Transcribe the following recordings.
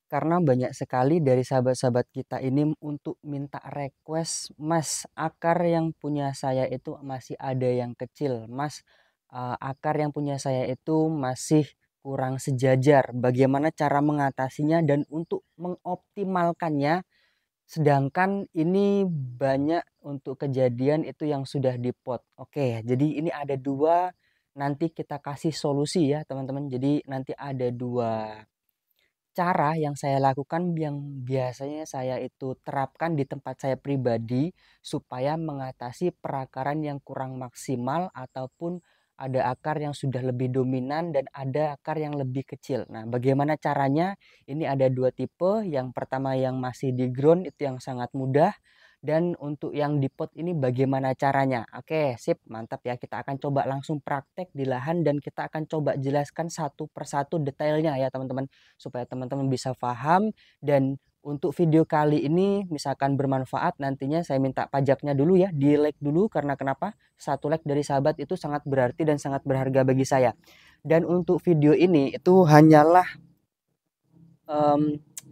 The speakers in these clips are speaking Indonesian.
Karena banyak sekali dari sahabat-sahabat kita ini untuk minta request, "Mas, akar yang punya saya itu masih ada yang kecil. Mas, akar yang punya saya itu masih kurang sejajar. Bagaimana cara mengatasinya dan untuk mengoptimalkannya?" Sedangkan ini banyak untuk kejadian itu yang sudah di-pot. Oke, jadi ini ada 2, nanti kita kasih solusi ya, teman-teman. Jadi nanti ada 2 cara yang saya lakukan yang biasanya saya itu terapkan di tempat saya pribadi supaya mengatasi perakaran yang kurang maksimal ataupun ada akar yang sudah lebih dominan dan ada akar yang lebih kecil. Nah, bagaimana caranya? Ini ada 2 tipe. Yang pertama yang masih di ground itu yang sangat mudah, dan untuk yang di pot ini bagaimana caranya? Oke, sip, mantap ya. Kita akan coba langsung praktek di lahan dan kita akan coba jelaskan satu persatu detailnya ya teman-teman, supaya teman-teman bisa paham. Dan untuk video kali ini misalkan bermanfaat, nantinya saya minta pajaknya dulu ya, di like dulu. Karena kenapa? Satu like dari sahabat itu sangat berarti dan sangat berharga bagi saya. Dan untuk video ini itu hanyalah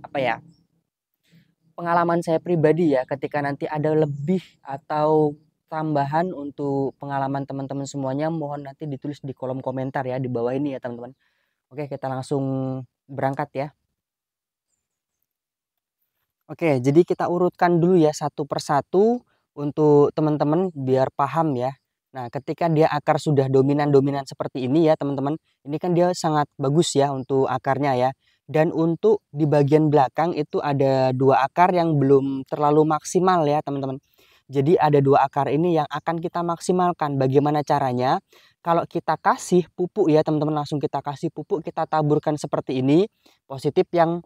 apa ya, pengalaman saya pribadi ya. Ketika nanti ada lebih atau tambahan untuk pengalaman teman-teman semuanya, mohon nanti ditulis di kolom komentar ya di bawah ini ya teman-teman. Oke, kita langsung berangkat ya. Oke, jadi kita urutkan dulu ya satu persatu untuk teman-teman biar paham ya. Nah, ketika dia akar sudah dominan-dominan seperti ini ya teman-teman, ini kan dia sangat bagus ya untuk akarnya ya. Dan untuk di bagian belakang itu ada 2 akar yang belum terlalu maksimal ya teman-teman. Jadi ada 2 akar ini yang akan kita maksimalkan. Bagaimana caranya? Kalau kita kasih pupuk ya teman-teman, langsung kita kasih pupuk, kita taburkan seperti ini. Positif yang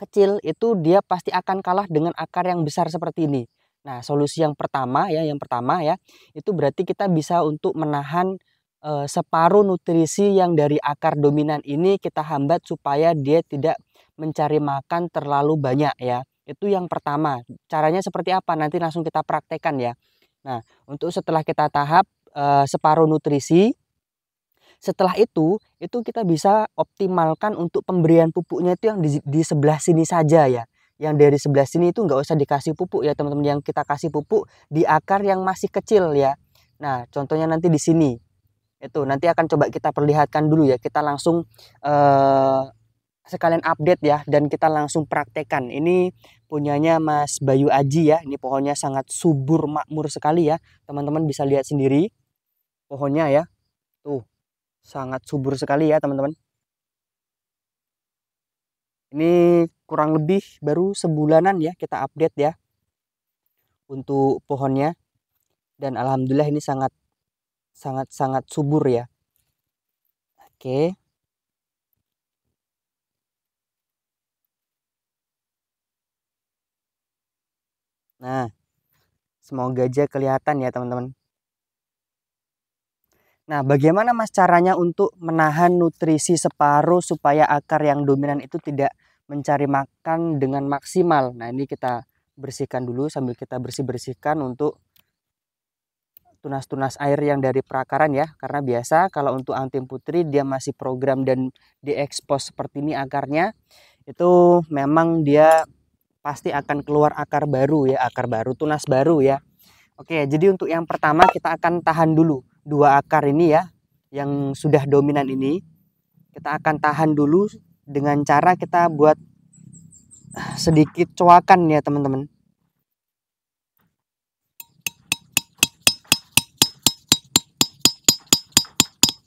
kecil itu dia pasti akan kalah dengan akar yang besar seperti ini. Nah, solusi yang pertama ya, itu berarti kita bisa untuk menahan separuh nutrisi yang dari akar dominan ini kita hambat supaya dia tidak mencari makan terlalu banyak ya. Itu yang pertama. Caranya seperti apa? Nanti langsung kita praktekkan ya. Nah, untuk setelah kita tahap separuh nutrisi, setelah itu kita bisa optimalkan untuk pemberian pupuknya itu yang di sebelah sini saja ya. Yang dari sebelah sini itu nggak usah dikasih pupuk ya teman-teman. Yang kita kasih pupuk di akar yang masih kecil ya. Nah, contohnya nanti di sini. Itu nanti akan coba kita perlihatkan dulu ya. Kita langsung sekalian update ya dan kita langsung praktekkan. Ini punyanya Mas Bayu Aji ya. Ini pohonnya sangat subur makmur sekali ya. Teman-teman bisa lihat sendiri pohonnya ya. Tuh. Sangat subur sekali ya teman-teman. Ini kurang lebih baru sebulanan ya kita update ya untuk pohonnya. Dan alhamdulillah ini sangat sangat subur ya. Oke. Nah, semoga aja kelihatan ya teman-teman. Nah, bagaimana Mas caranya untuk menahan nutrisi separuh supaya akar yang dominan itu tidak mencari makan dengan maksimal? Nah, ini kita bersihkan dulu sambil kita bersih-bersihkan untuk tunas-tunas air yang dari perakaran ya. Karena biasa kalau untuk Antim Putri dia masih program dan diekspos seperti ini akarnya, itu memang dia pasti akan keluar akar baru ya, akar baru, tunas baru ya. Oke, jadi untuk yang pertama kita akan tahan dulu 2 akar ini ya, yang sudah dominan ini. Kita akan tahan dulu dengan cara kita buat sedikit coakan ya teman-teman.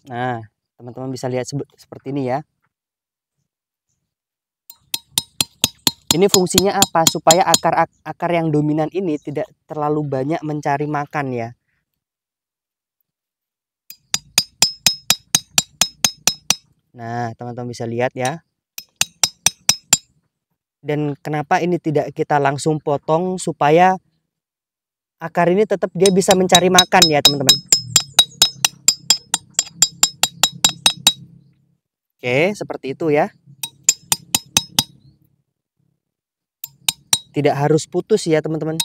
Nah, teman-teman bisa lihat seperti ini ya. Ini fungsinya apa? Supaya akar yang dominan ini tidak terlalu banyak mencari makan ya. Nah, teman-teman bisa lihat ya. Dan kenapa ini tidak kita langsung potong supaya akar ini tetap dia bisa mencari makan ya teman-teman. Oke, seperti itu ya. Tidak harus putus ya teman-teman.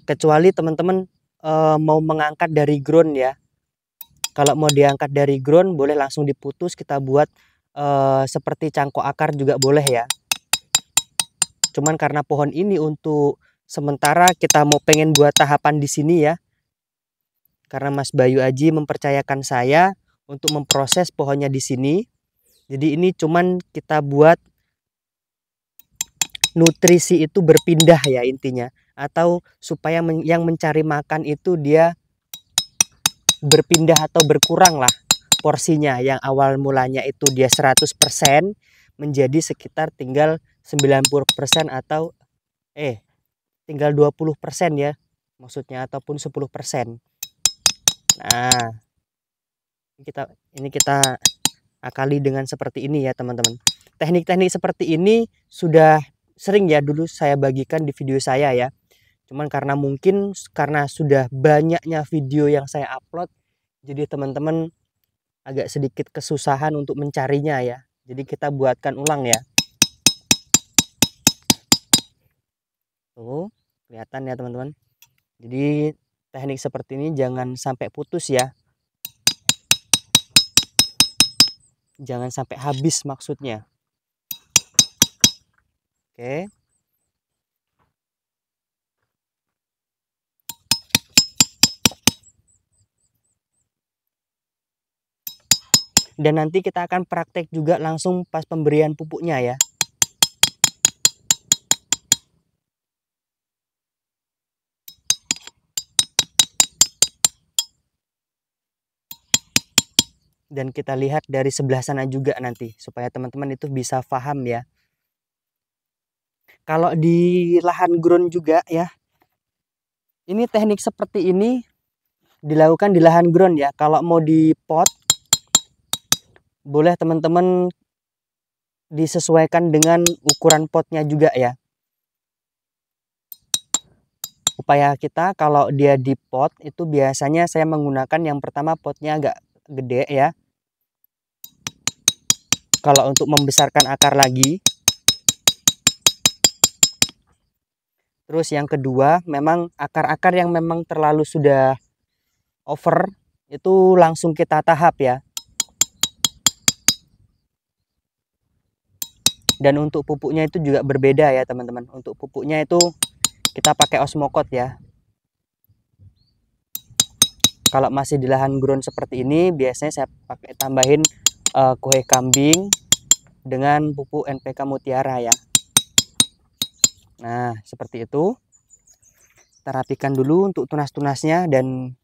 Kecuali teman-teman mau mengangkat dari ground ya. Kalau mau diangkat dari ground boleh langsung diputus, kita buat seperti cangkok akar juga boleh ya. Cuman karena pohon ini untuk sementara kita mau pengen buat tahapan di sini ya. Karena Mas Bayu Aji mempercayakan saya untuk memproses pohonnya di sini. Jadi ini cuman kita buat nutrisi itu berpindah ya intinya. Atau supaya yang mencari makan itu dia berpindah atau berkurang lah porsinya. Yang awal mulanya itu dia 100% menjadi sekitar tinggal 90% atau tinggal 20% ya maksudnya, ataupun 10%. Nah, ini kita akali dengan seperti ini ya teman-teman. Teknik-teknik seperti ini sudah sering ya dulu saya bagikan di video saya ya. Cuman karena mungkin karena sudah banyaknya video yang saya upload, jadi teman-teman agak sedikit kesusahan untuk mencarinya ya. Jadi kita buatkan ulang ya. Tuh, kelihatan ya teman-teman. Jadi teknik seperti ini jangan sampai putus ya. Jangan sampai habis maksudnya. Oke. Dan nanti kita akan praktek juga langsung pas pemberian pupuknya ya. Dan kita lihat dari sebelah sana juga nanti supaya teman-teman itu bisa paham ya. Kalau di lahan ground juga ya, ini teknik seperti ini dilakukan di lahan ground ya. Kalau mau di pot, boleh teman-teman disesuaikan dengan ukuran potnya juga ya. Upaya kita kalau dia di pot itu biasanya saya menggunakan yang pertama potnya agak gede ya. Kalau untuk membesarkan akar lagi. Terus yang kedua, memang akar-akar yang memang terlalu sudah over itu langsung kita tahap ya. Dan untuk pupuknya itu juga berbeda ya teman-teman. Untuk pupuknya itu kita pakai Osmocot ya. Kalau masih di lahan ground seperti ini, biasanya saya pakai tambahin kue kambing dengan pupuk NPK Mutiara ya. Nah, seperti itu. Kita rapikan dulu untuk tunas-tunasnya dan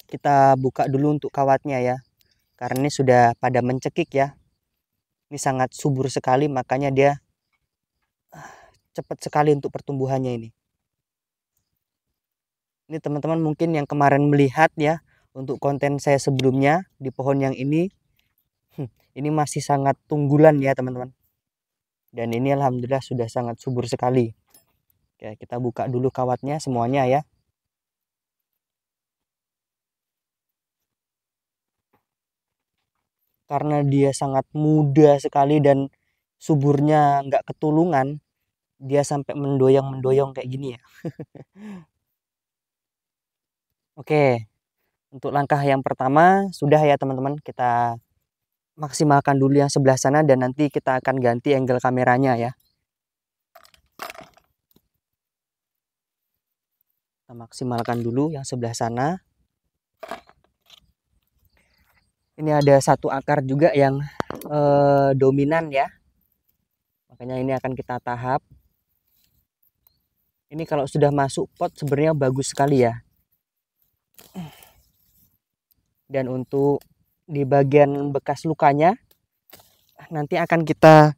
kita buka dulu untuk kawatnya ya. Karena ini sudah pada mencekik ya. Ini sangat subur sekali, makanya dia cepat sekali untuk pertumbuhannya ini. Ini teman-teman mungkin yang kemarin melihat ya, untuk konten saya sebelumnya di pohon yang ini masih sangat unggulan ya teman-teman. Dan ini alhamdulillah sudah sangat subur sekali. Oke, kita buka dulu kawatnya semuanya ya. Karena dia sangat muda sekali dan suburnya nggak ketulungan, dia sampai mendoyong-mendoyong kayak gini ya. Oke, untuk langkah yang pertama sudah ya teman-teman, kita maksimalkan dulu yang sebelah sana dan nanti kita akan ganti angle kameranya ya. Kita maksimalkan dulu yang sebelah sana. Ini ada satu akar juga yang dominan ya. Makanya ini akan kita tahap. Ini kalau sudah masuk pot sebenarnya bagus sekali ya. Dan untuk di bagian bekas lukanya nanti akan kita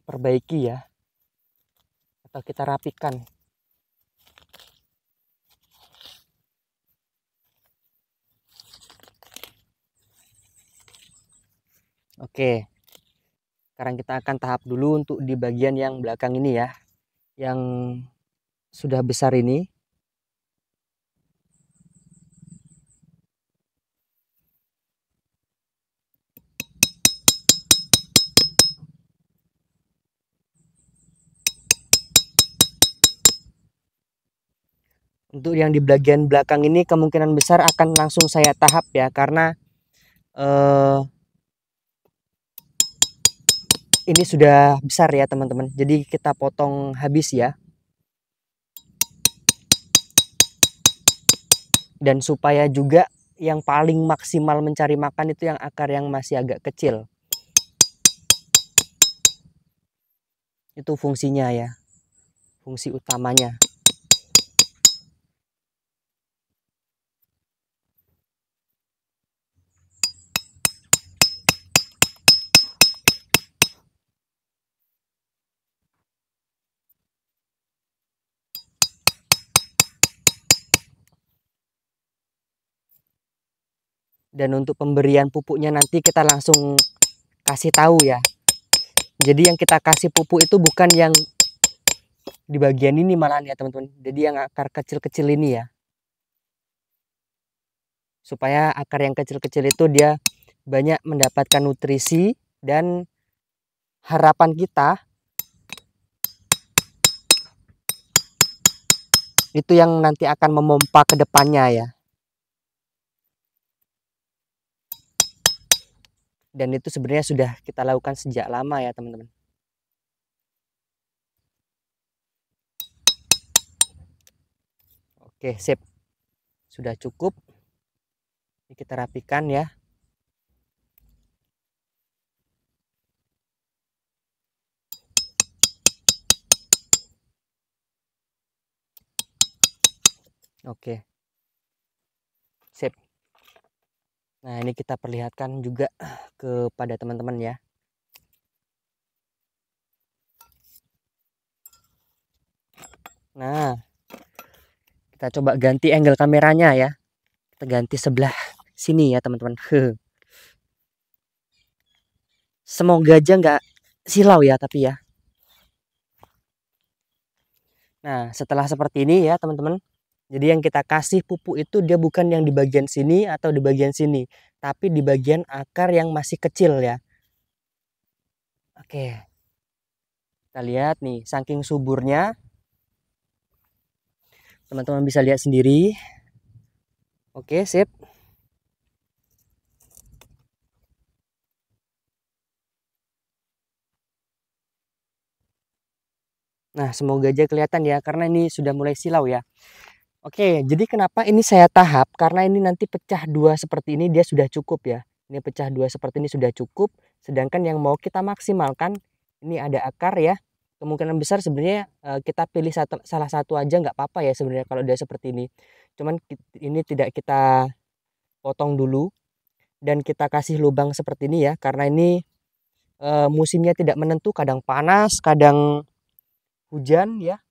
perbaiki ya, atau kita rapikan. Oke, sekarang kita akan tahap dulu untuk di bagian yang belakang ini ya, yang sudah besar ini. Untuk yang di bagian belakang ini kemungkinan besar akan langsung saya tahap ya, karena ini sudah besar ya teman-teman. Jadi kita potong habis ya. Dan supaya juga yang paling maksimal mencari makan itu yang akar yang masih agak kecil. Itu fungsinya ya. Fungsi utamanya. Dan untuk pemberian pupuknya nanti kita langsung kasih tahu ya. Jadi yang kita kasih pupuk itu bukan yang di bagian ini malahan ya teman-teman. Jadi yang akar kecil-kecil ini ya. Supaya akar yang kecil-kecil itu dia banyak mendapatkan nutrisi, dan harapan kita itu yang nanti akan memompa ke depannya ya. Dan itu sebenarnya sudah kita lakukan sejak lama ya teman-teman. Oke, sip. Sudah cukup. Ini kita rapikan ya. Oke. Sip. Nah, ini kita perlihatkan juga kepada teman-teman ya. Nah, kita coba ganti angle kameranya ya. Kita ganti sebelah sini ya teman-teman. Semoga aja nggak silau ya tapi ya. Nah, setelah seperti ini ya teman-teman. Jadi yang kita kasih pupuk itu dia bukan yang di bagian sini atau di bagian sini, tapi di bagian akar yang masih kecil ya. Oke. Kita lihat nih, saking suburnya. Teman-teman bisa lihat sendiri. Oke, sip. Nah, semoga aja kelihatan ya, karena ini sudah mulai silau ya. Oke, jadi kenapa ini saya tahap? Karena ini nanti pecah dua seperti ini dia sudah cukup ya. Ini pecah dua seperti ini sudah cukup. Sedangkan yang mau kita maksimalkan, ini ada akar ya. Kemungkinan besar sebenarnya kita pilih salah satu aja nggak apa-apa ya sebenarnya kalau dia seperti ini. Cuman ini tidak kita potong dulu dan kita kasih lubang seperti ini ya. Karena ini musimnya tidak menentu, kadang panas, kadang hujan ya.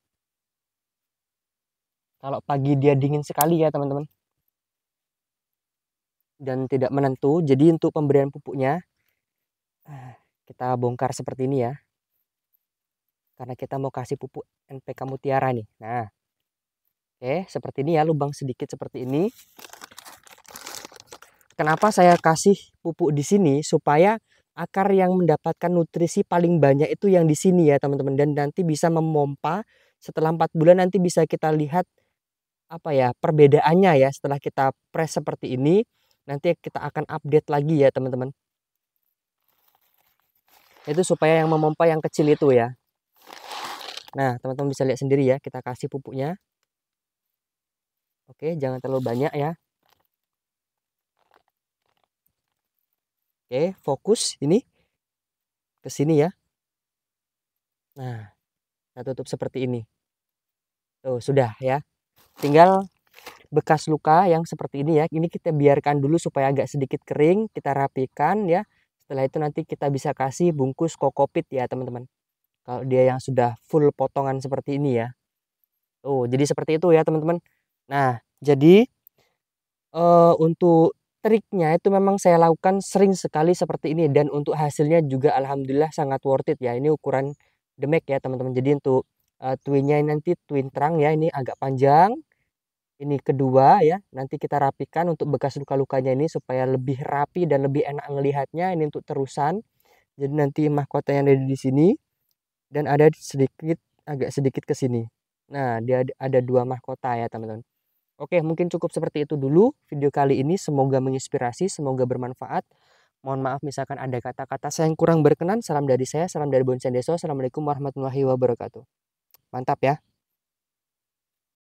Kalau pagi dia dingin sekali ya teman-teman. Dan tidak menentu. Jadi untuk pemberian pupuknya kita bongkar seperti ini ya. Karena kita mau kasih pupuk NPK Mutiara nih. Nah. Oke, seperti ini ya, lubang sedikit seperti ini. Kenapa saya kasih pupuk di sini? Supaya akar yang mendapatkan nutrisi paling banyak itu yang di sini ya teman-teman. Dan nanti bisa memompa setelah 4 bulan nanti bisa kita lihat apa ya perbedaannya ya setelah kita press seperti ini. Nanti kita akan update lagi ya teman-teman. Itu supaya yang memompa yang kecil itu ya. Nah teman-teman bisa lihat sendiri ya, kita kasih pupuknya. Oke, jangan terlalu banyak ya. Oke, fokus ini ke sini ya. Nah, kita tutup seperti ini. Tuh, sudah ya. Tinggal bekas luka yang seperti ini ya. Ini kita biarkan dulu supaya agak sedikit kering, kita rapikan ya. Setelah itu nanti kita bisa kasih bungkus kokopit ya, teman-teman. Kalau dia yang sudah full potongan seperti ini ya. Tuh, jadi seperti itu ya, teman-teman. Nah, jadi untuk triknya itu memang saya lakukan sering sekali seperti ini, dan untuk hasilnya juga alhamdulillah sangat worth it ya. Ini ukuran demek ya teman-teman. Jadi untuk twinnya nanti twin terang ya, ini agak panjang. Ini kedua ya, nanti kita rapikan untuk bekas luka-lukanya ini supaya lebih rapi dan lebih enak ngelihatnya. Ini untuk terusan. Jadi nanti mahkota yang ada di sini dan ada sedikit agak sedikit ke sini. Nah, dia ada 2 mahkota ya, teman-teman. Oke, mungkin cukup seperti itu dulu video kali ini. Semoga menginspirasi, semoga bermanfaat. Mohon maaf misalkan ada kata-kata saya yang kurang berkenan. Salam dari saya, salam dari Bonsen Deso. Assalamualaikum warahmatullahi wabarakatuh. Mantap ya.